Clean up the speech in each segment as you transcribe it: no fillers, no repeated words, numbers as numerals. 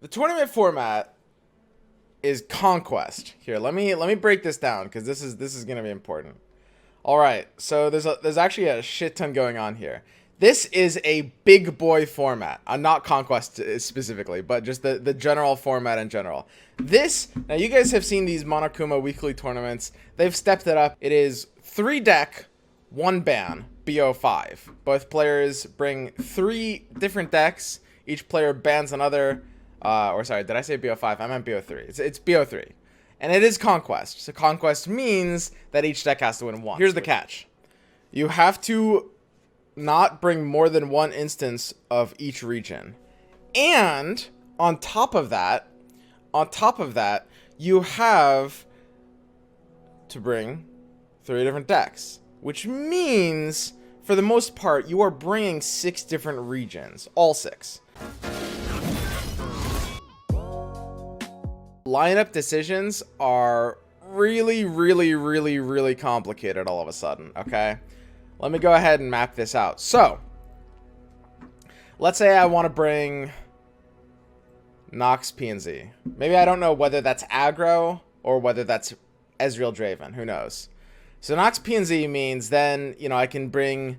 The tournament format is Conquest. Here, let me break this down because this is gonna be important. All right, so there's actually a shit ton going on here. This is a big boy format. Not Conquest specifically, but just the general format in general. Now you guys have seen these Monokuma weekly tournaments. They've stepped it up. It is 3 deck, 1 ban, BO5. Both players bring 3 different decks. Each player bans another. Or sorry, did I say BO5? I meant BO3. It's BO3. And it is Conquest. So Conquest means that each deck has to win once. Here's the catch. You have to not bring more than 1 instance of each region. And on top of that, you have to bring 3 different decks, which means for the most part you are bringing 6 different regions, all 6. Lineup decisions are really complicated all of a sudden, okay? Let me go ahead and map this out. So, let's say I want to bring Nox PNZ. Maybe I don't know whether that's aggro or whether that's Ezreal Draven. Who knows? So Nox PNZ means then, you know, I can bring...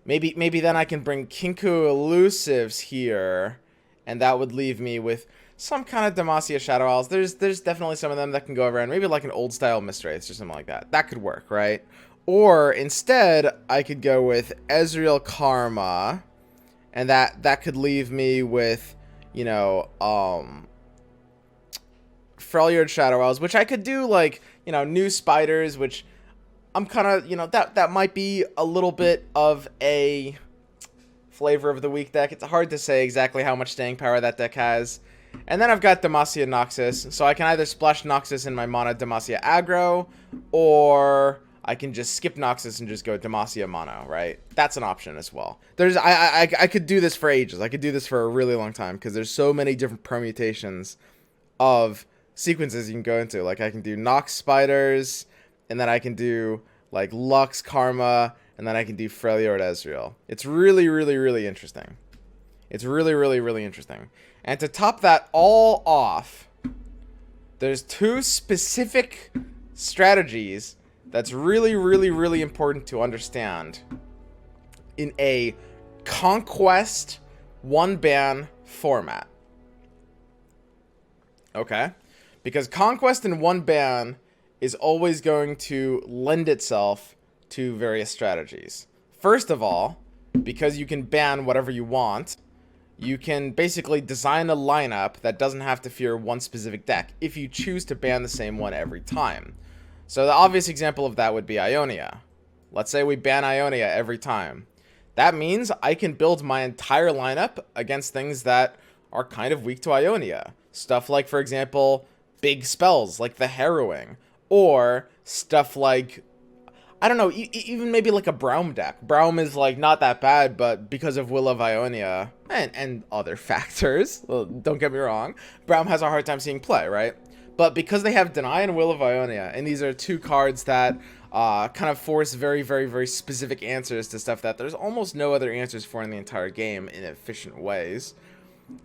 Maybe then I can bring Kinku Elusives here, and that would leave me with some kind of Demacia Shadow Owls. There's definitely some of them that can go around. Maybe like an old style Mistwraiths or something like that. That could work, right? Or instead, I could go with Ezreal Karma, and that could leave me with, you know, Freljord Shadow Owls, which I could do like, you know, new spiders, which I'm kind of, you know, that might be a little bit of a flavor of the week deck. It's hard to say exactly how much staying power that deck has. And then I've got Demacia Noxus, so I can either splash Noxus in my mono Demacia aggro, or I can just skip Noxus and just go Demacia mono, right? That's an option as well. I could do this for ages. I could do this for a really long time because there's so many different permutations of sequences you can go into. Like I can do Nox Spiders, and then I can do like Lux Karma, and then I can do Freljord Ezreal. It's really interesting. It's really interesting. And to top that all off, there's 2 specific strategies that's really important to understand in a Conquest 1-ban format. Okay? Because Conquest in 1-ban is always going to lend itself to various strategies. First of all, because you can ban whatever you want, you can basically design a lineup that doesn't have to fear one specific deck if you choose to ban the same one every time. So the obvious example of that would be Ionia. Let's say we ban Ionia every time. That means I can build my entire lineup against things that are kind of weak to Ionia. Stuff like, for example, big spells like the Harrowing, or stuff like, I don't know, even maybe like a Braum deck. Braum is like not that bad, but because of Will of Ionia and other factors, well, don't get me wrong, Braum has a hard time seeing play, right? But because they have Deny and Will of Ionia, and these are 2 cards that kind of force very specific answers to stuff that there's almost no other answers for in the entire game in efficient ways,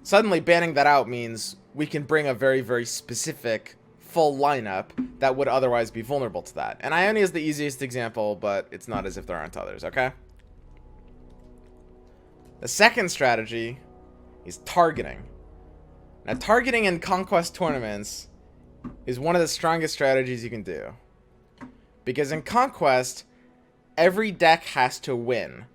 suddenly banning that out means we can bring a very specific full lineup that would otherwise be vulnerable to that. And Ionia is the easiest example, but it's not as if there aren't others, okay? The second strategy is targeting. Now, targeting in Conquest tournaments is one of the strongest strategies you can do. Because in Conquest, every deck has to win.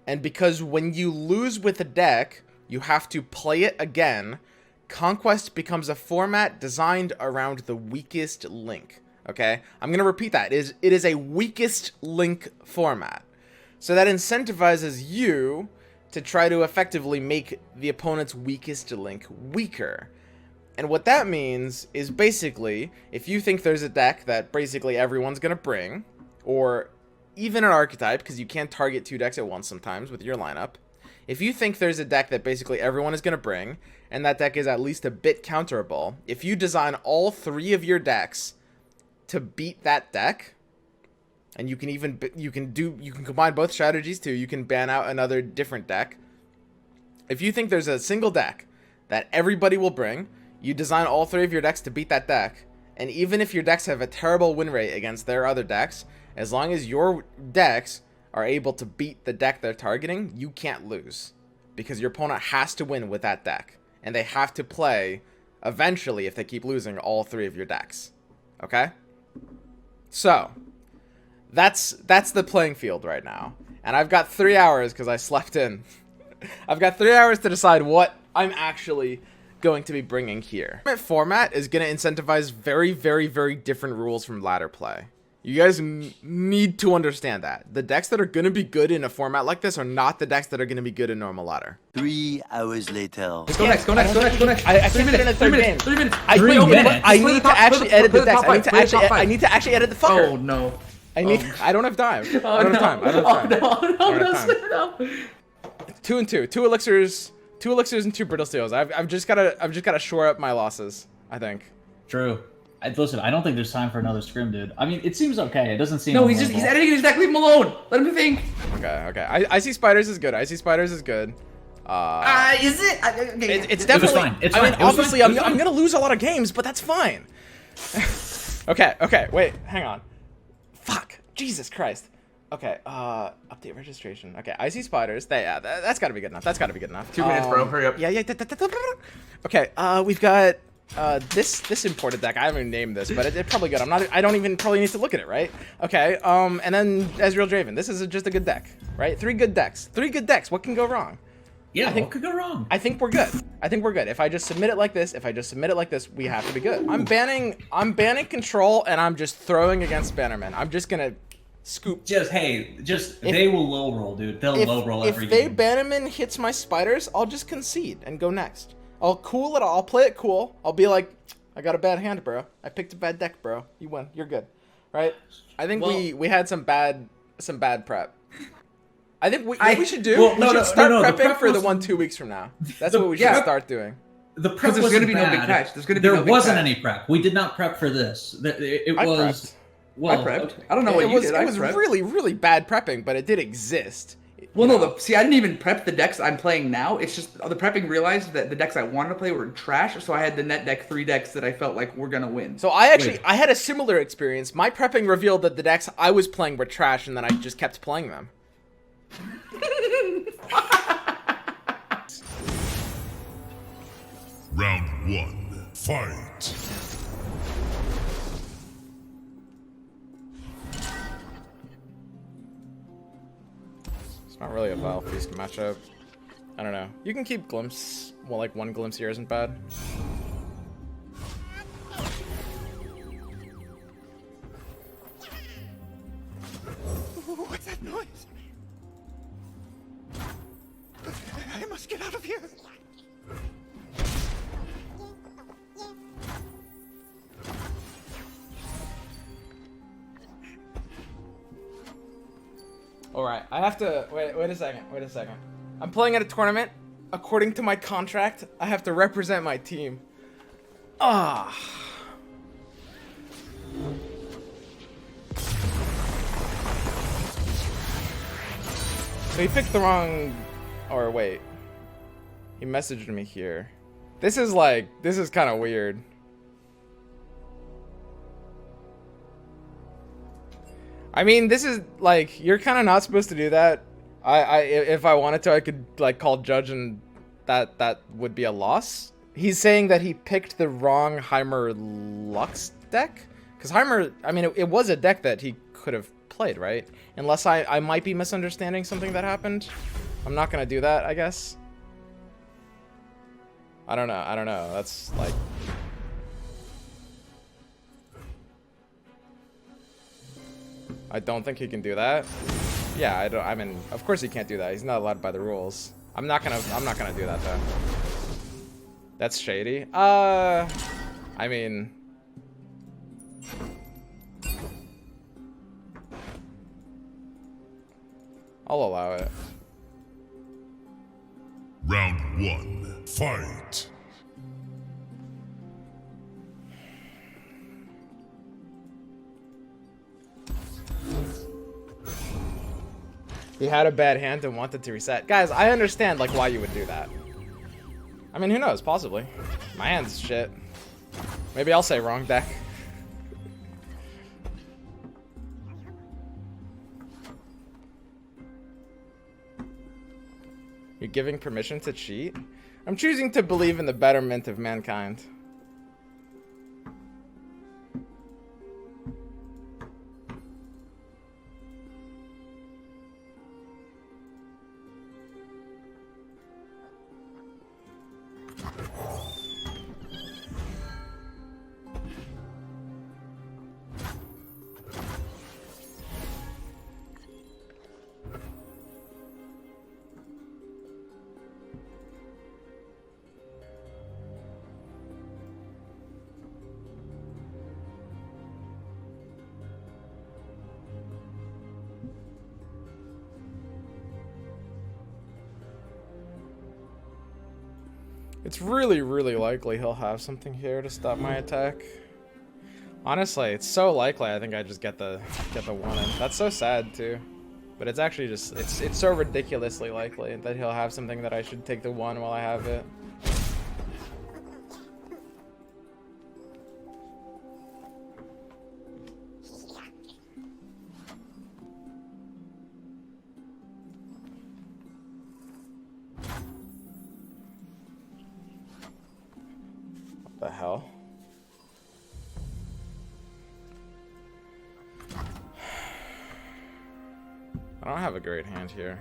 And because when you lose with a deck, you have to play it again, Conquest becomes a format designed around the weakest link, okay? I'm going to repeat that. It is a weakest link format. So that incentivizes you to try to effectively make the opponent's weakest link weaker. And what that means is basically, if you think there's a deck that basically everyone's going to bring, or even an archetype, because you can't target 2 decks at once sometimes with your lineup, if you think there's a deck that basically everyone is going to bring, and that deck is at least a bit counterable, if you design all 3 of your decks to beat that deck, and you can combine both strategies too, you can ban out another different deck. If you think there's a single deck that everybody will bring, You design all 3 of your decks to beat that deck, and even if your decks have a terrible win rate against their other decks, as long as your decks are able to beat the deck they're targeting, you can't lose. Because your opponent has to win with that deck. And they have to play, eventually, if they keep losing, all 3 of your decks. Okay? So, that's the playing field right now. And I've got 3 hours because I slept in. I've got 3 hours to decide what I'm actually going to be bringing here. Tournament format is going to incentivize very, very, very different rules from ladder play. You guys need to understand that. The decks that are going to be good in a format like this are not the decks that are going to be good in normal ladder. 3 hours later. Go next. I can't get in a third game. 3 minutes. I need to actually edit the decks. I need to actually edit the fucker. Oh no. I don't have time. I don't have time. 2 and 2. 2 elixirs and 2 brittle steels. I've just gotta shore up my losses, I think. True. Listen, I don't think there's time for another scrim, dude. I mean, it seems okay. It doesn't seem. No, he's editing his deck. Leave him alone. Let him think. Okay. I see spiders is good. Is it? Okay. It's definitely fine. It's I mean, fine. obviously, I'm gonna lose a lot of games, but that's fine. Okay. Wait, hang on. Fuck. Jesus Christ. Okay. Update registration. Okay. I see spiders. That's gotta be good enough. 2 minutes, bro. Hurry up. Yeah. Okay. We've got this imported deck. I haven't even named this, but it's probably good. I don't even probably need to look at it, right? Okay. And then Ezreal Draven. This is just a good deck, right? 3 good decks. What can go wrong? Yeah, what could go wrong? I think we're good. If I just submit it like this, we have to be good. I'm banning control, and I'm just throwing against Bannerman. I'm just gonna scoop. They will low roll, dude. They'll low roll every game. If Bannerman hits my spiders, I'll just concede and go next. I'll cool it. I'll play it cool. I'll be like, I got a bad hand, bro. I picked a bad deck, bro. You win. You're good, right? I think we had some bad prep. I think what we should do. We should start prepping for the 2 weeks from now. That's what we should start doing. The prep there's gonna be no big catch. There wasn't any prep. We did not prep for this. I prepped. Well, I prepped. okay. I don't know what you did. It was really, really bad prepping, but it did exist. Well, no, see, I didn't even prep the decks I'm playing now. It's just the prepping realized that the decks I wanted to play were trash, so I had to net deck 3 decks that I felt like were gonna win. So I had a similar experience. My prepping revealed that the decks I was playing were trash, and then I just kept playing them. Round 1, fight. It's not really a Val Feast matchup. I don't know. You can keep glimpse. Well, like 1 glimpse here isn't bad. What's that noise? I must get out of here. Alright, I have to... Wait a second. I'm playing at a tournament. According to my contract, I have to represent my team. Ah. So he picked the wrong... Or wait. He messaged me here. This is kind of weird. I mean, this is like, you're kind of not supposed to do that. If I wanted to, I could like call judge and that would be a loss. He's saying that he picked the wrong Heimer Lux deck. Because Heimer, I mean, it was a deck that he could have played, right? Unless I might be misunderstanding something that happened. I'm not going to do that, I guess. I don't know. That's like... I don't think he can do that. Yeah, I mean, of course he can't do that. He's not allowed by the rules. I'm not gonna do that though. That's shady. I mean, I'll allow it. Round 1, fight. He had a bad hand and wanted to reset. Guys, I understand like why you would do that. I mean, who knows? Possibly. My hand's shit. Maybe I'll say wrong deck. You're giving permission to cheat? I'm choosing to believe in the betterment of mankind. It's really, really likely he'll have something here to stop my attack. Honestly, it's so likely I think I just get the one in. That's so sad too. But it's actually just it's so ridiculously likely that he'll have something that I should take the one while I have it. The hell? I don't have a great hand here.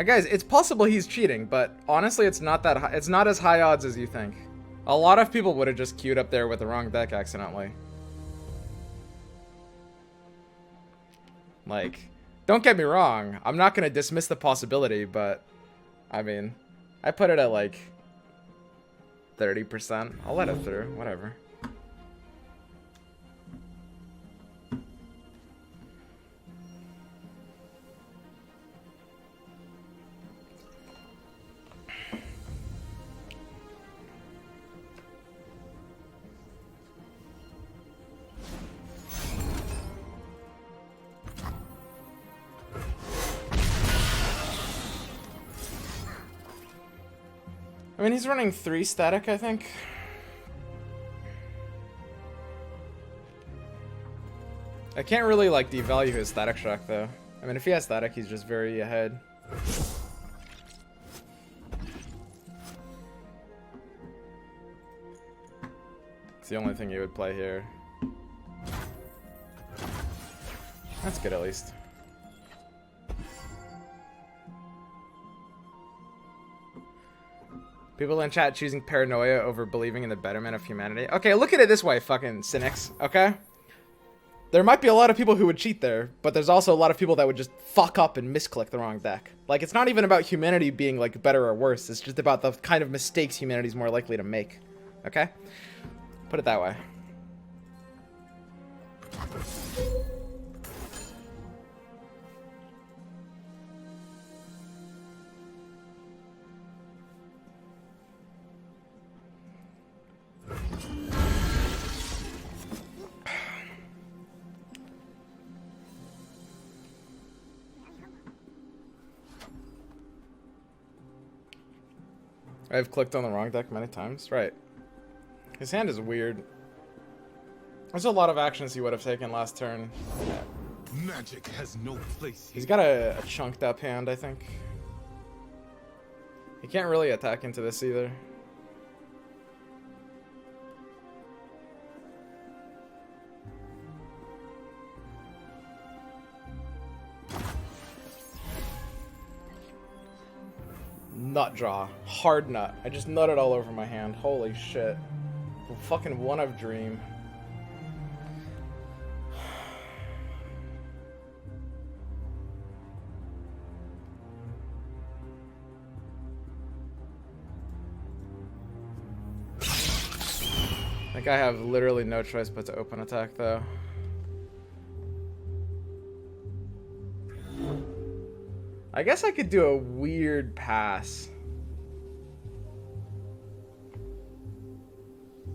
Guys, it's possible he's cheating, but honestly, it's not that high. It's not as high odds as you think. A lot of people would have just queued up there with the wrong deck accidentally. Like, don't get me wrong. I'm not gonna dismiss the possibility, but I mean, I put it at like 30%. I'll let it through. Whatever. I mean, he's running 3 static, I think. I can't really, like, devalue his static shock, though. I mean, if he has static, he's just very ahead. It's the only thing he would play here. That's good, at least. People in chat choosing paranoia over believing in the betterment of humanity. Okay, look at it this way, fucking cynics, okay? There might be a lot of people who would cheat there, but there's also a lot of people that would just fuck up and misclick the wrong deck. Like, it's not even about humanity being, like, better or worse. It's just about the kind of mistakes humanity's more likely to make. Okay? Put it that way. I've clicked on the wrong deck many times. Right. His hand is weird. There's a lot of actions he would have taken last turn. Magic has no place here. He's got a chunked up hand, I think. He can't really attack into this either. Nut draw. Hard nut. I just nutted all over my hand. Holy shit. Fucking one of dream. I think I have literally no choice but to open attack though. I guess I could do a weird pass.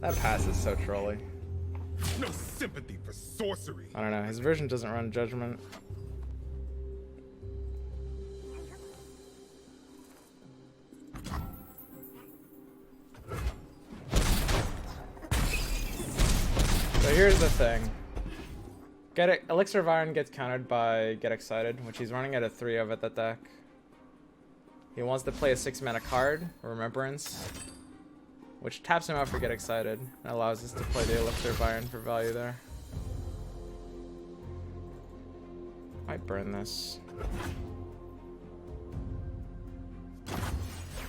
That pass is so trolly. No sympathy for sorcery. I don't know. His version doesn't run judgment. here's the thing. Elixir of Iron gets countered by Get Excited, which he's running at a 3 of at that deck. He wants to play a 6-mana card, Remembrance, which taps him out for Get Excited and allows us to play the Elixir of Iron for value there. Might burn this.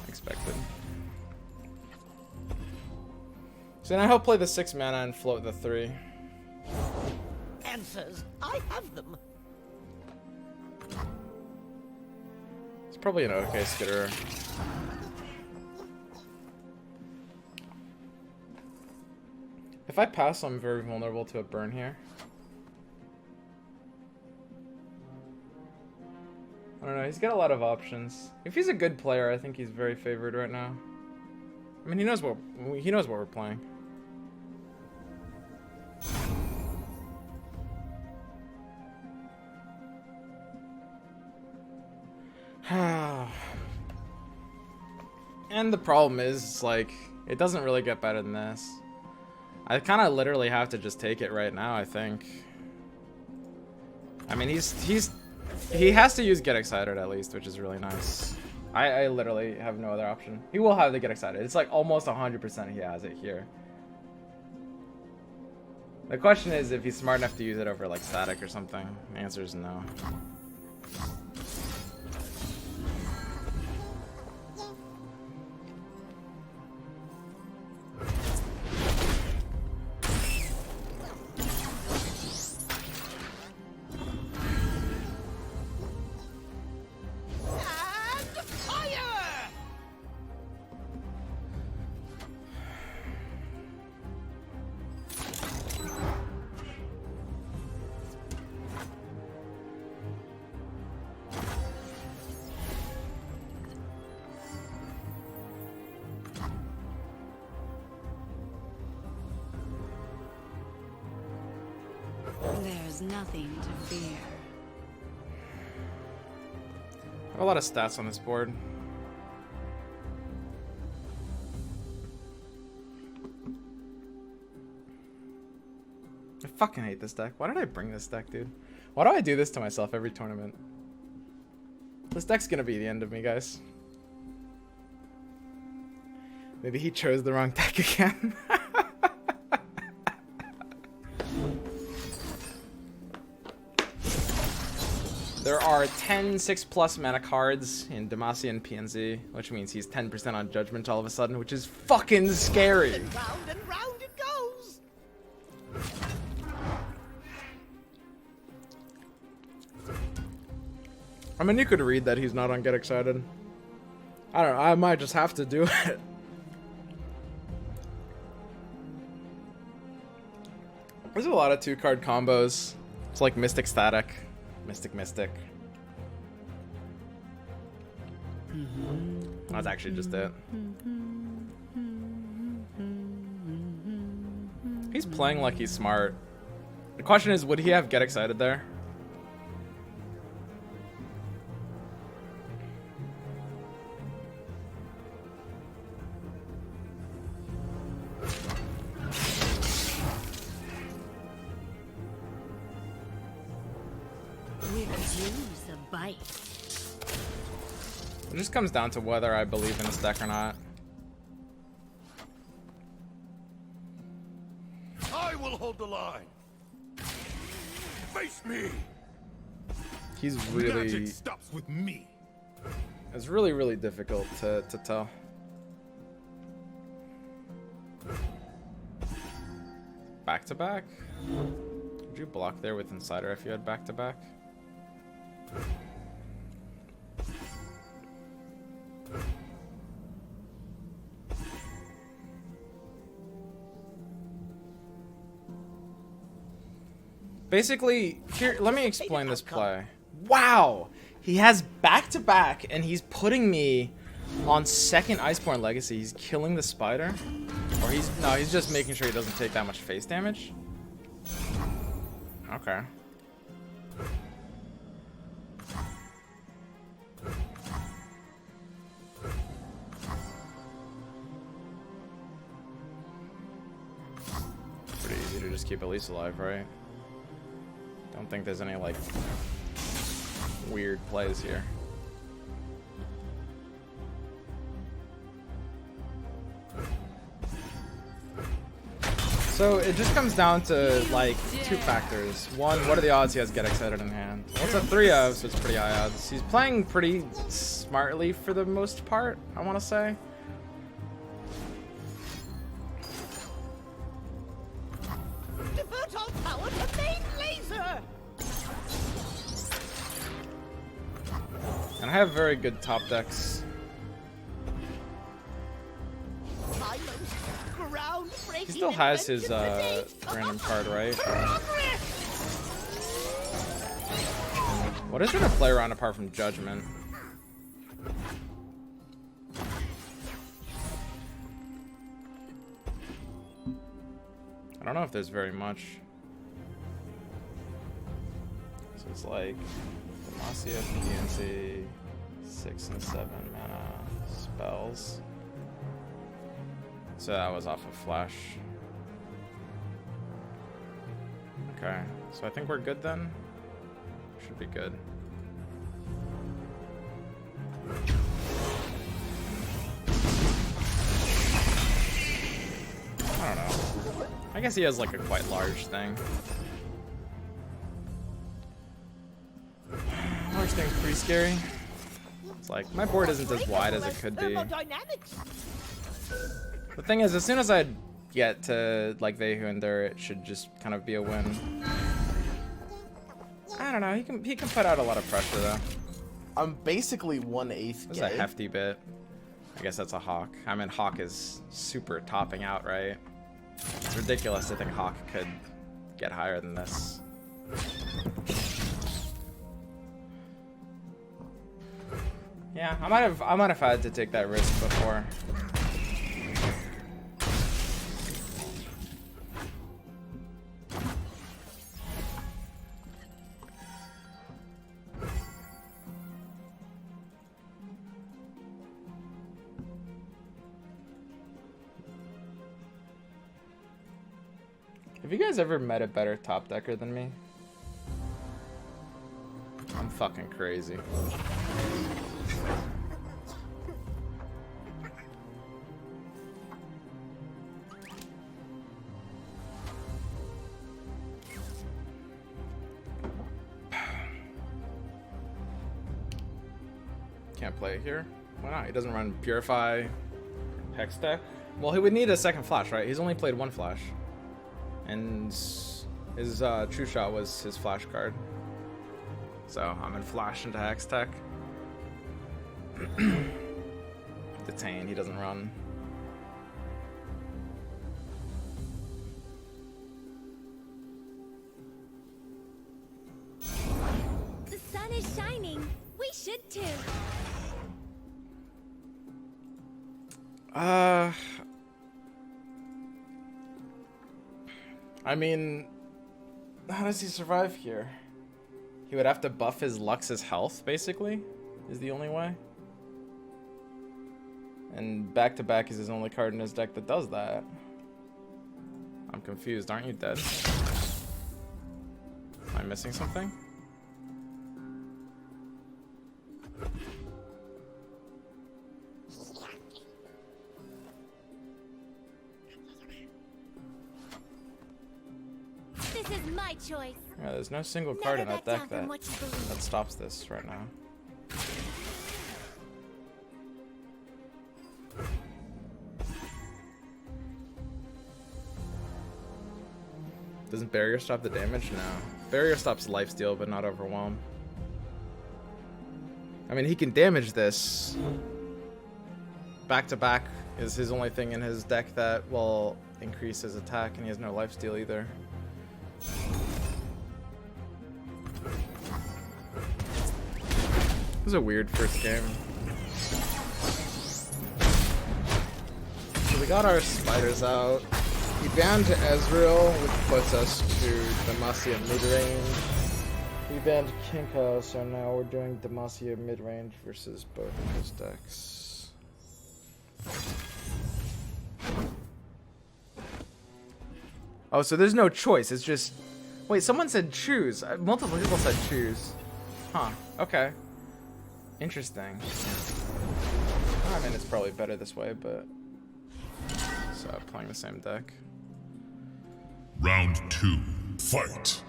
Expected. So now he'll play the 6 mana and float the 3. Answers, I have them. It's probably an okay skitterer. If I pass, I'm very vulnerable to a burn here. I don't know, he's got a lot of options. If he's a good player, I think he's very favored right now. I mean, he knows what we're playing. And the problem is, like, it doesn't really get better than this. I kind of literally have to just take it right now, I think. I mean, he has to use Get Excited at least, which is really nice. I literally have no other option. He will have to Get Excited. It's like almost 100% he has it here. The question is if he's smart enough to use it over like static or something. The answer is no. There's nothing to fear. I have a lot of stats on this board. I fucking hate this deck. Why did I bring this deck, dude? Why do I do this to myself every tournament? This deck's gonna be the end of me, guys. Maybe he chose the wrong deck again. There are 10 6+ mana cards in Demacia PNZ, which means he's 10% on Judgment all of a sudden, which is fucking scary. And round it goes. I mean, you could read that he's not on Get Excited. I don't know, I might just have to do it. There's a lot of 2-card combos. It's like Mystic Static. Mystic. That's actually just it. He's playing like he's smart. The question is, would he have Get Excited there? We could use a bite. It just comes down to whether I believe in this deck or not. I will hold the line. Face me. He's really... Magic stops with me. It's really difficult to tell. Back to back? Would you block there with Insider if you had back to back? Basically, here, let me explain this play. Wow! He has back-to-back, and he's putting me on second Iceborne Legacy. He's killing the spider? Or he's just making sure he doesn't take that much face damage? Okay. Pretty easy to just keep Elise alive, right? Don't think there's any, like, weird plays here. So it just comes down to, like, two factors. One, what are the odds he has Get Excited in hand? Well, it's a 3 of, so it's pretty high odds. He's playing pretty smartly for the most part, I want to say. Divert our power to main laser! And I have very good top decks. My most groundbreaking He still has his invention to date. random card, right? Progress! What is there to play around apart from Judgment? I don't know if there's very much. So it's like Demacia, PNC, 6 and 7 mana spells. So that was off of Flash. Okay, so I think we're good then. Should be good. I don't know. I guess he has like a quite large thing. Large thing's pretty scary. It's like my board isn't as wide as it could be. Thermodynamics. The thing is, as soon as I get to like they who endure, it should just kind of be a win. I don't know. He can put out a lot of pressure though. I'm basically 1/8 This is gay. a hefty bit. I guess that's a Hawk. I mean, Hawk is super topping out, right? It's ridiculous to think Hawk could get higher than this. Yeah, I might have had to take that risk before. Have you guys ever met a better top decker than me? I'm fucking crazy. Can't play it here. Why not? He doesn't run Purify Hex deck. Well, he would need a second flash, right? He's only played one flash. And his True Shot was his flash card. So I'm in flash into Hex Tech. Detain, he doesn't run. The sun is shining. We should too. I mean, how does he survive here? He would have to buff his Lux's health, basically, is the only way. And back-to-back is his only card in his deck that does that. I'm confused. Aren't you dead? Am I missing something? This is my choice. Yeah, there's no single card in Never that back deck down from that what you believe. stops this right now. Doesn't Barrier stop the damage? No. Barrier stops lifesteal, but not Overwhelm. I mean, he can damage this. Back to back is his only thing in his deck that will increase his attack, and he has no lifesteal either. It was a weird first game. So we got our spiders out. He banned Ezreal, which puts us to Demacia mid-range. We banned Kinko, so now we're doing Demacia mid-range versus both of his decks. Oh, so there's no choice. It's just... Wait, someone said choose. Multiple people said choose. Huh. Okay. Interesting. I mean, it's probably better this way, but... So, playing the same deck. Round 2. Fight.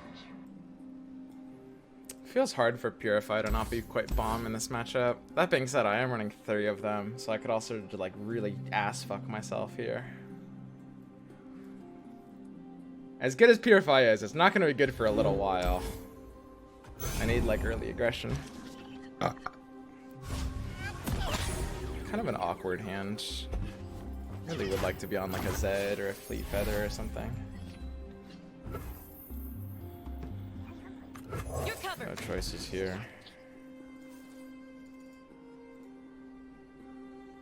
Feels hard for Purify to not be quite bomb in this matchup. That being said, I am running 3 of them, so I could also like really ass fuck myself here. As good as Purify is, it's not going to be good for a little while. I need like early aggression. Kind of an awkward hand. Really would like to be on like a Zed or a Fleet Feather or something. No choices here.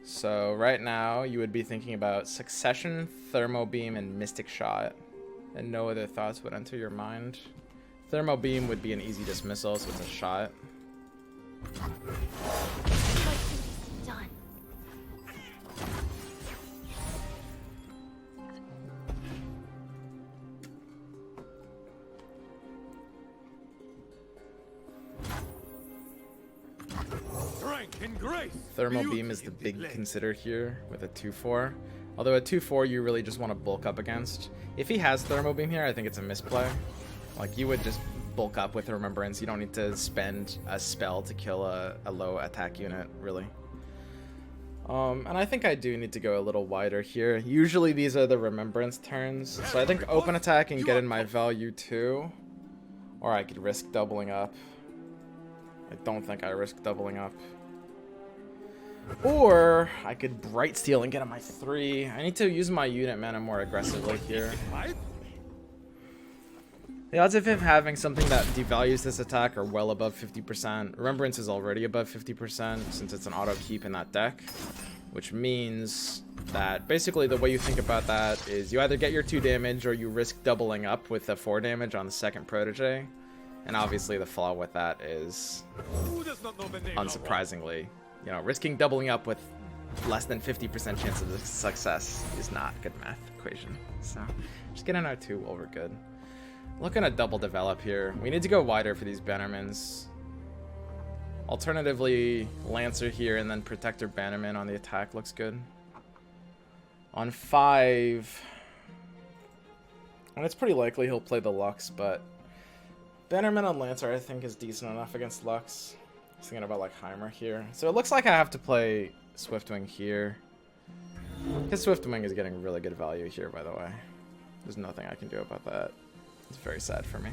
So right now you would be thinking about Succession, Thermo Beam, and Mystic Shot. And no other thoughts would enter your mind. Thermo Beam would be an easy dismissal, so it's a shot. Done. Strength and grace. Thermal Beam is the big consider here with a 2-4. Although a 2-4 you really just want to bulk up against. If he has Thermal Beam here, I think it's a misplay. Like, you would just bulk up with Remembrance. You don't need to spend a spell to kill a low attack unit, really. And I think I do need to go a little wider here. Usually these are the Remembrance turns. So I think open attack and get in my value too. Or I could risk doubling up. I don't think I risk doubling up. Or I could Bright Steel and get on my 3. I need to use my unit mana more aggressively here. The odds of him having something that devalues this attack are well above 50%. Remembrance is already above 50% since it's an auto keep in that deck. Which means that basically the way you think about that is you either get your 2 damage or you risk doubling up with the 4 damage on the second Protege. And obviously the flaw with that is, unsurprisingly, you know, risking doubling up with less than 50% chance of success is not a good math equation. So just get an R2 while we're good. Looking to double develop here. We need to go wider for these Bannermans. Alternatively, Lancer here and then Protector Bannerman on the attack looks good. On 5, and it's pretty likely he'll play the Lux, but Bannerman on Lancer I think is decent enough against Lux. I was thinking about like Heimer here. So it looks like I have to play Swiftwing here. Because Swiftwing is getting really good value here, by the way. There's nothing I can do about that. It's very sad for me.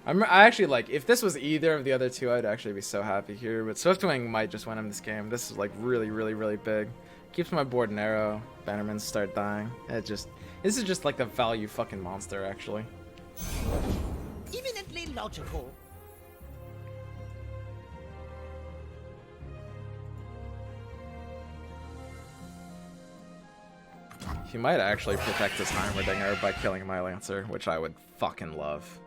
I actually like, if this was either of the other two, I'd actually be so happy here. But Swiftwing might just win him this game. This is like really, really, really big. Keeps my board narrow. Bannermans start dying. This is just like the value fucking monster, actually. Eminently logical. He might actually protect his Heimerdinger by killing my Lancer, which I would fucking love.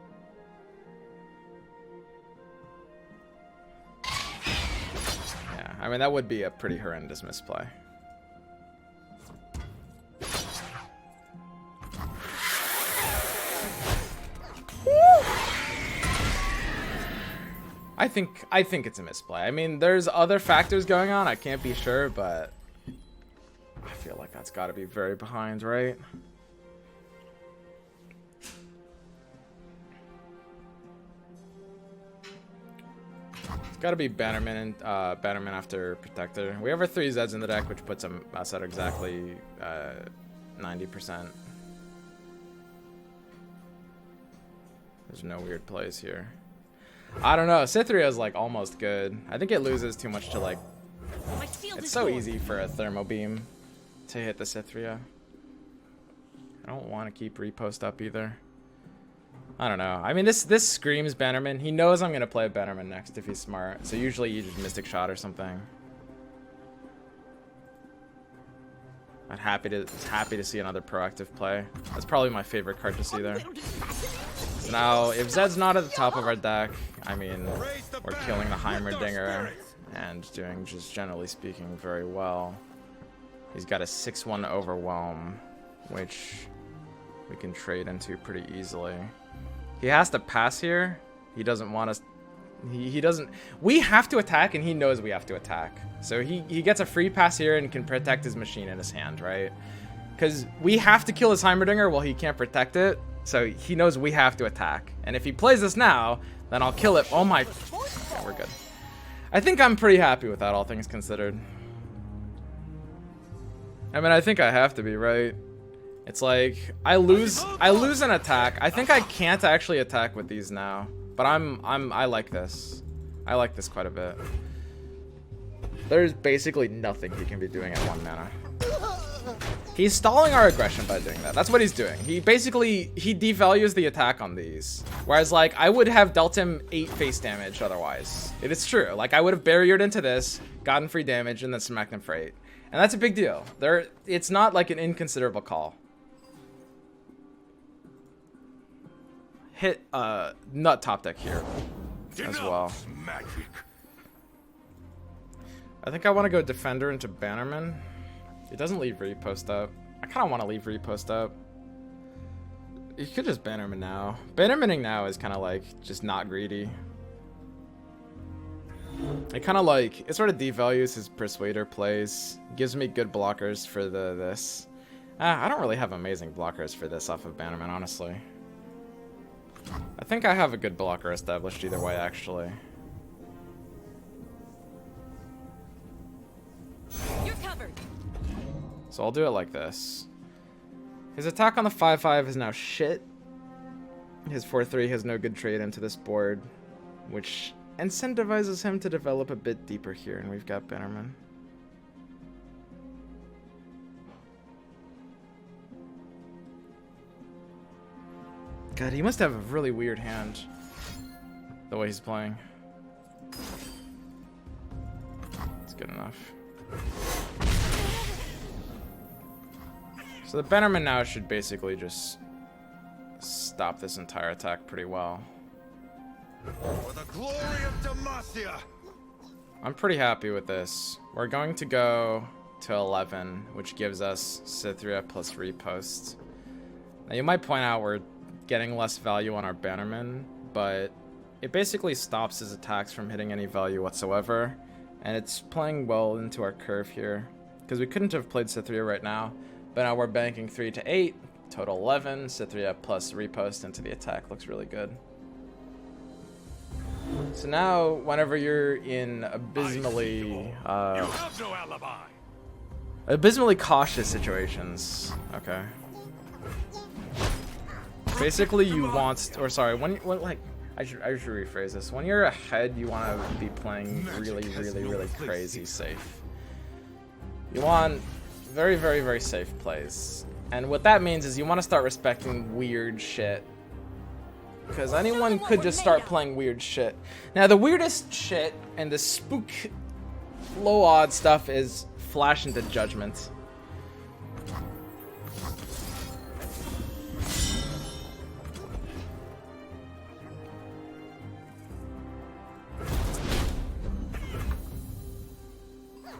Yeah, I mean, that would be a pretty horrendous misplay. I think it's a misplay. I mean, there's other factors going on. I can't be sure, but I feel like that's got to be very behind, right? It's got to be Bannerman and Bannerman after Protector. We have our 3 Zeds in the deck, which puts us at exactly 90%. There's no weird plays here. I don't know. Cytherea is like almost good. I think it loses too much to like. It's so easy for a Thermo Beam to hit the Cytherea. I don't want to keep repost up either. I don't know. I mean, this screams Bannerman. He knows I'm gonna play Bannerman next if he's smart. So usually you just Mystic Shot or something. I'm happy to see another proactive play. That's probably my favorite card to see there. So now, if Zed's not at the top of our deck, I mean, we're killing the Heimerdinger and doing, just generally speaking, very well. He's got a 6-1 Overwhelm, which we can trade into pretty easily. He has to pass here. He doesn't want us. He doesn't. We have to attack, and he knows we have to attack. So he gets a free pass here and can protect his machine in his hand, right? Because we have to kill his Heimerdinger while he can't protect it. So he knows we have to attack. And if he plays this now, then I'll kill it. Oh my. Okay, we're good. I think I'm pretty happy with that, all things considered. I mean, I think I have to be, right? It's like I lose an attack. I think I can't actually attack with these now, but I like this. I like this quite a bit. There's basically nothing he can be doing at 1 mana. He's stalling our aggression by doing that. That's what he's doing. He devalues the attack on these. Whereas, like, I would have dealt him 8 face damage otherwise. It is true. Like, I would have barriered into this, gotten free damage, and then smacked him for 8. And that's a big deal. It's not like an inconsiderable call. Hit nut top deck here as well. Magic. I think I want to go Defender into Bannerman. It doesn't leave Repost up. I kind of want to leave Repost up. You could just Bannerman now. Bannermaning now is kind of like just not greedy. It kind of like, it sort of devalues his Persuader plays. Gives me good blockers for this. I don't really have amazing blockers for this off of Bannerman, honestly. I think I have a good blocker established either way, actually. You're covered. So I'll do it like this. His attack on the 5/5 is now shit. His 4/3 has no good trade into this board, which incentivizes him to develop a bit deeper here, and we've got Bannerman. God, he must have a really weird hand, the way he's playing. It's good enough. So the Bannerman now should basically just stop this entire attack pretty well. For the glory of Demacia! I'm pretty happy with this. We're going to go to 11, which gives us Cythria plus Repost. Now you might point out we're getting less value on our Bannerman, but it basically stops his attacks from hitting any value whatsoever, and it's playing well into our curve here, because we couldn't have played Cythria right now, but now we're banking 3 to 8, total 11, Cythria plus Repost into the attack. Looks really good. So now, whenever you're in abysmally, You have no alibi! abysmally cautious situations, okay. Basically, you want, or sorry, when like, I should rephrase this. When you're ahead, you want to be playing really crazy safe. You want very, very safe plays, and what that means is you want to start respecting weird shit. Because anyone could just start playing weird shit. Now, the weirdest shit and the spook low odd stuff is Flash into Judgment.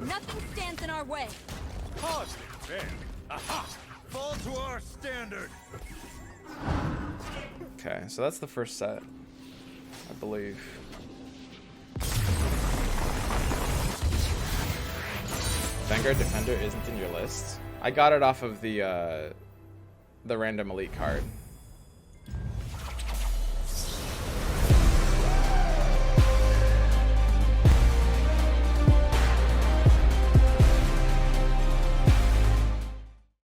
Nothing stands in our way. Positive and aha! Fall to our standard! Okay, so that's the first set, I believe. Vanguard Defender isn't in your list. I got it off of the random elite card.